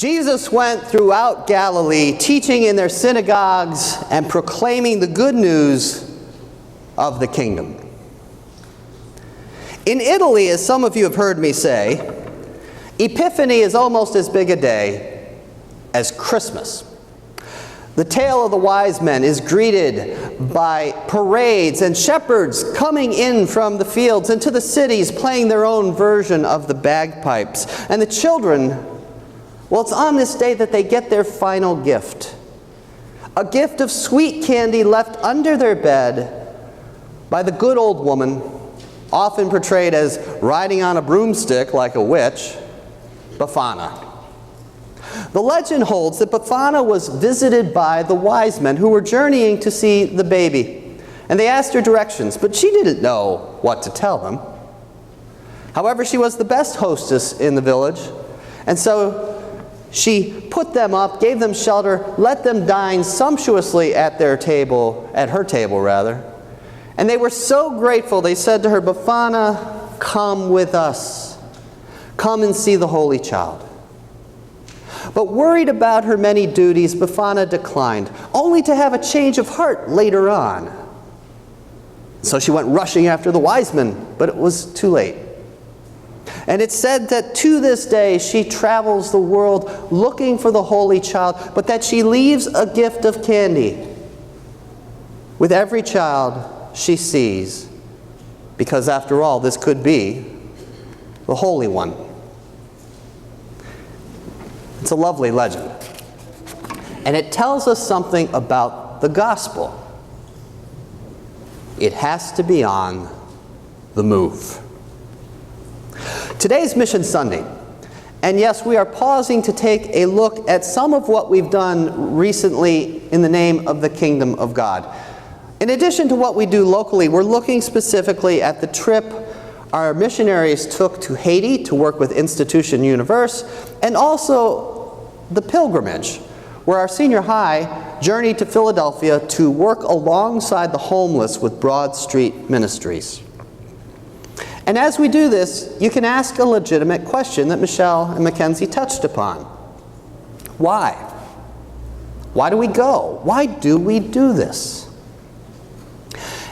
Jesus went throughout Galilee, teaching in their synagogues and proclaiming the good news of the kingdom. In Italy, as some of you have heard me say, Epiphany is almost as big a day as Christmas. The tale of the wise men is greeted by parades and shepherds coming in from the fields into the cities playing their own version of the bagpipes. And the children, well, it's on this day that they get their final gift. A gift of sweet candy left under their bed by the good old woman, often portrayed as riding on a broomstick like a witch, Befana. The legend holds that Befana was visited by the wise men who were journeying to see the baby. And they asked her directions, but she didn't know what to tell them. However, she was the best hostess in the village, and so she put them up, gave them shelter, let them dine sumptuously at her table. And they were so grateful, they said to her, "Befana, come with us. Come and see the Holy Child." But worried about her many duties, Befana declined, only to have a change of heart later on. So she went rushing after the wise men, but it was too late. And it's said that to this day she travels the world looking for the Holy Child, but that she leaves a gift of candy with every child she sees, because after all, this could be the Holy One. It's a lovely legend. And it tells us something about the gospel. It has to be on the move. Today's Mission Sunday. And yes, we are pausing to take a look at some of what we've done recently in the name of the kingdom of God. In addition to what we do locally, we're looking specifically at the trip our missionaries took to Haiti to work with Institution Universe, and also the pilgrimage, where our senior high journeyed to Philadelphia to work alongside the homeless with Broad Street Ministries. And as we do this, you can ask a legitimate question that Michelle and Mackenzie touched upon. Why? Why do we go? Why do we do this?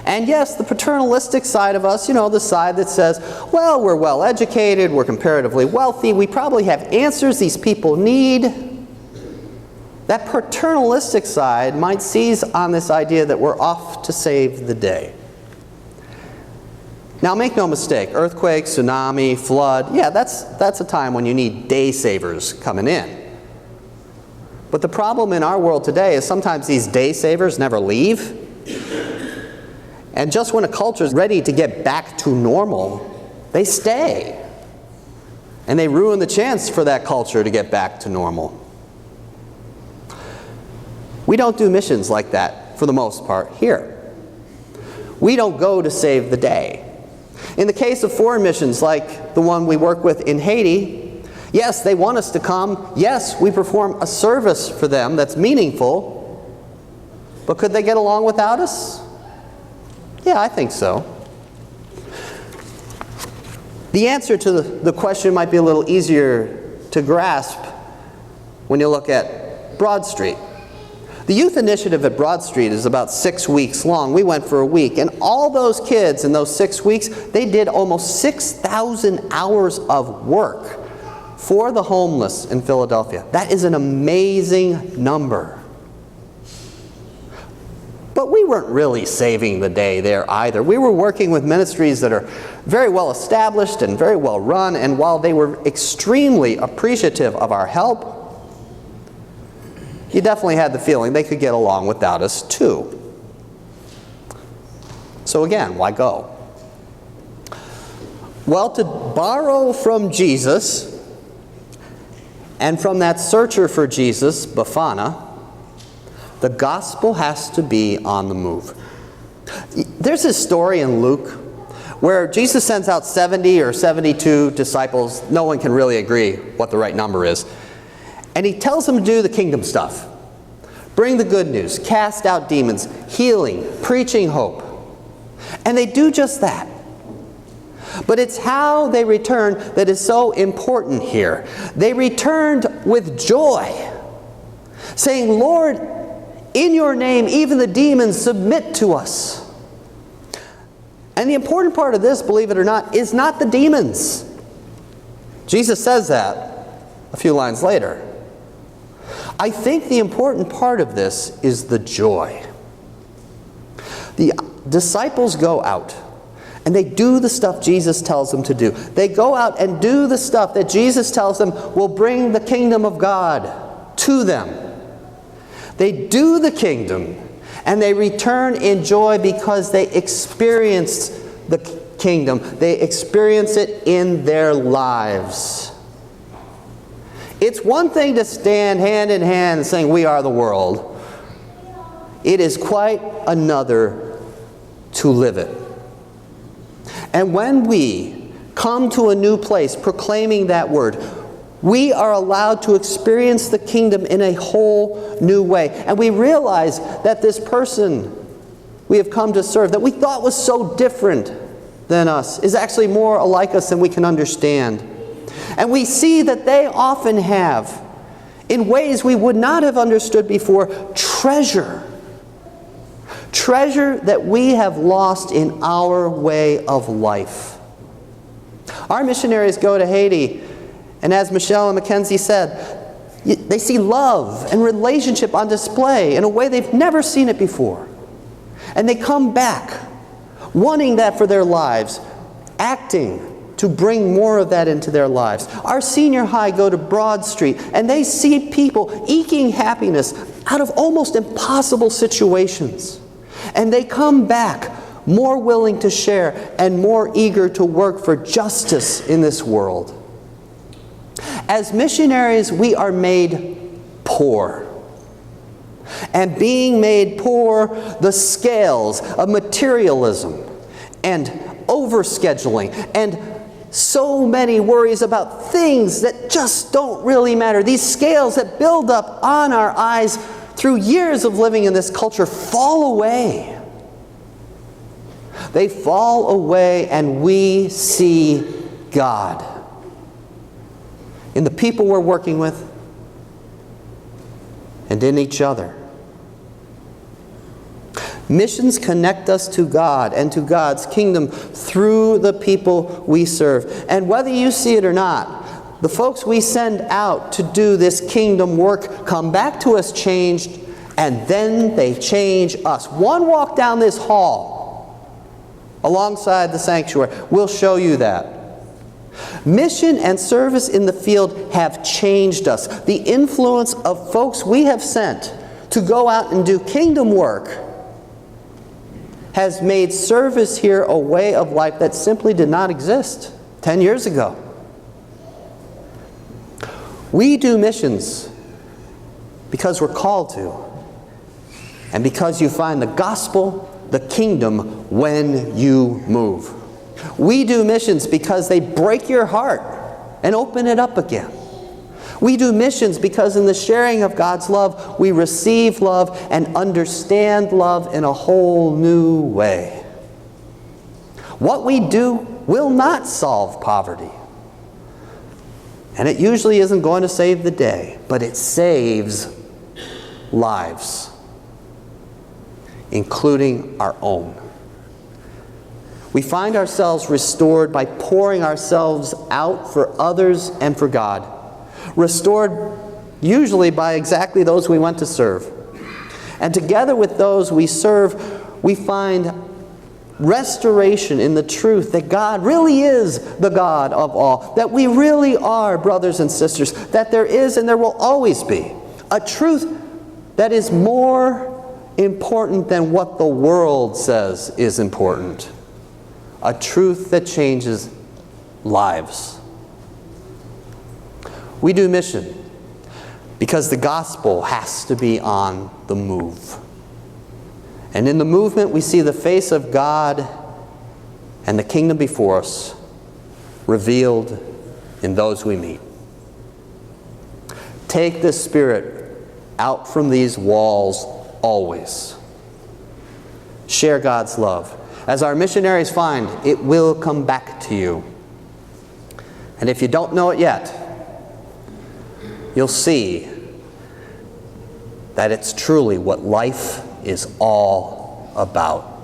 And yes, the paternalistic side of us, the side that says, well, we're well educated, we're comparatively wealthy, we probably have answers these people need. That paternalistic side might seize on this idea that we're off to save the day. Now, make no mistake, earthquake, tsunami, flood, yeah, that's a time when you need day savers coming in. But the problem in our world today is sometimes these day savers never leave. And just when a culture is ready to get back to normal, they stay. And they ruin the chance for that culture to get back to normal. We don't do missions like that, for the most part, here. We don't go to save the day. In the case of foreign missions, like the one we work with in Haiti, yes, they want us to come. Yes, we perform a service for them that's meaningful. But could they get along without us? Yeah, I think so. The answer to the question might be a little easier to grasp when you look at Broad Street. The youth initiative at Broad Street is about 6 weeks long. We went for a week, and all those kids in those 6 weeks, they did almost 6,000 hours of work for the homeless in Philadelphia. That is an amazing number. But we weren't really saving the day there either. We were working with ministries that are very well established and very well run, and while they were extremely appreciative of our help, you definitely had the feeling they could get along without us too. So again, why go? Well, to borrow from Jesus, and from that searcher for Jesus, Befana, the gospel has to be on the move. There's this story in Luke where Jesus sends out 70 or 72 disciples. No one can really agree what the right number is. And he tells them to do the kingdom stuff. Bring the good news, cast out demons, healing, preaching hope. And they do just that. But it's how they return that is so important here. They returned with joy, saying, Lord, in your name even the demons submit to us. And the important part of this, believe it or not, is not the demons. Jesus says that a few lines later. I think the important part of this is the joy. The disciples go out and they do the stuff Jesus tells them to do. They go out and do the stuff that Jesus tells them will bring the kingdom of God to them. They do the kingdom and they return in joy because they experienced the kingdom. They experience it in their lives. It's one thing to stand hand in hand saying, we are the world. It is quite another to live it. And when we come to a new place proclaiming that word, we are allowed to experience the kingdom in a whole new way. And we realize that this person we have come to serve, that we thought was so different than us, is actually more alike us than we can understand. And we see that they often have, in ways we would not have understood before, treasure. Treasure that we have lost in our way of life. Our missionaries go to Haiti, and as Michelle and Mackenzie said, they see love and relationship on display in a way they've never seen it before. And they come back wanting that for their lives, acting to bring more of that into their lives. Our senior high go to Broad Street, and they see people eking happiness out of almost impossible situations. And they come back more willing to share and more eager to work for justice in this world. As missionaries, we are made poor. And being made poor, the scales of materialism and overscheduling and so many worries about things that just don't really matter. These scales that build up on our eyes through years of living in this culture fall away. They fall away and we see God in the people we're working with and in each other. Missions connect us to God and to God's kingdom through the people we serve. And whether you see it or not, the folks we send out to do this kingdom work come back to us changed, and then they change us. One walk down this hall alongside the sanctuary will show you that. Mission and service in the field have changed us. The influence of folks we have sent to go out and do kingdom work has made service here a way of life that simply did not exist 10 years ago. We do missions because we're called to, and because you find the gospel, the kingdom, when you move. We do missions because they break your heart and open it up again. We do missions because in the sharing of God's love, we receive love and understand love in a whole new way. What we do will not solve poverty. And it usually isn't going to save the day, but it saves lives, including our own. We find ourselves restored by pouring ourselves out for others and for God. Restored usually by exactly those we went to serve. And together with those we serve, we find restoration in the truth that God really is the God of all, that we really are brothers and sisters, that there is and there will always be a truth that is more important than what the world says is important. A truth that changes lives. We do mission because the gospel has to be on the move. And in the movement we see the face of God and the kingdom before us revealed in those we meet. Take this spirit out from these walls always. Share God's love. As our missionaries find, it will come back to you. And if you don't know it yet, you'll see that it's truly what life is all about.